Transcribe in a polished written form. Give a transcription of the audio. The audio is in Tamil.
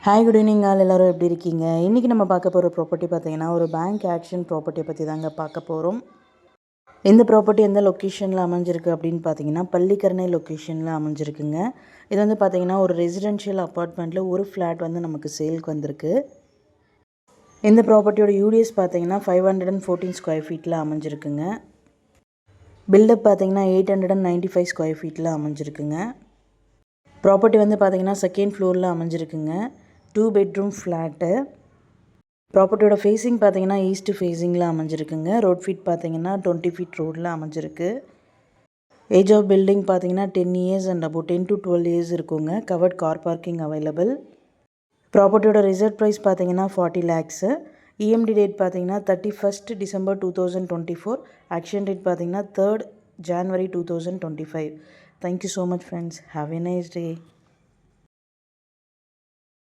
ஹாய் குட் ஈவினிங் ஆல் எல்லோரும் எப்படி இருக்கீங்க? இன்றைக்கி நம்ம பார்க்க போகிற ப்ராப்பர்ட்டி பார்த்திங்கன்னா ஒரு பேங்க் ஆக்ஷன் ப்ராப்பர்ட்டியை பற்றி தாங்க பார்க்க போகிறோம். இந்த ப்ராப்பர்ட்டி எந்த லொக்கேஷனில் அமைஞ்சிருக்கு அப்படின்னு பார்த்தீங்கன்னா பள்ளிக்கரணை லொக்கேஷனில் அமைஞ்சிருக்குங்க. இது வந்து பார்த்திங்கன்னா ஒரு ரெசிடென்ஷியல் அப்பார்ட்மெண்ட்டில் ஒரு ஃப்ளாட் வந்து நமக்கு சேலுக்கு வந்திருக்கு. இந்த ப்ராப்பர்ட்டியோட யூடிஎஸ் பார்த்திங்கன்னா 514 ஸ்கொயர் ஃபீட்டில் அமைஞ்சிருக்குங்க. பில்டப் பார்த்திங்கன்னா 895 ஸ்கொயர் ஃபீட்டில் அமைஞ்சிருக்குங்க. ப்ராப்பர்ட்டி வந்து பார்த்திங்கன்னா செகண்ட் ஃப்ளோரில் அமைஞ்சிருக்குங்க. 2 பெட்ரூம் ஃப்ளாட்டு. ப்ராப்பர்ட்டியோட ஃபேஸிங் பார்த்தீங்கன்னா ஈஸ்ட் ஃபேஸிங்கில் அமைஞ்சிருக்குங்க. ரோட் ஃபீட் பார்த்தீங்கன்னா 20 ஃபீட் ரோடில் அமைஞ்சிருக்கு. ஏஜ் ஆஃப் பில்டிங் பார்த்தீங்கன்னா 10 years and about 10 to 12 years இருக்குங்க. Covered car parking available. ப்ராப்பர்ட்டியோட ரிசர்வ் ப்ரைஸ் பார்த்தீங்கன்னா 40 lakhs. இஎம்டி டேட் பார்த்தீங்கன்னா 31st December 2024. ஆக்ஷன் டேட் பார்த்தீங்கன்னா 3rd January 2025. Thank you so much friends. Have a nice day.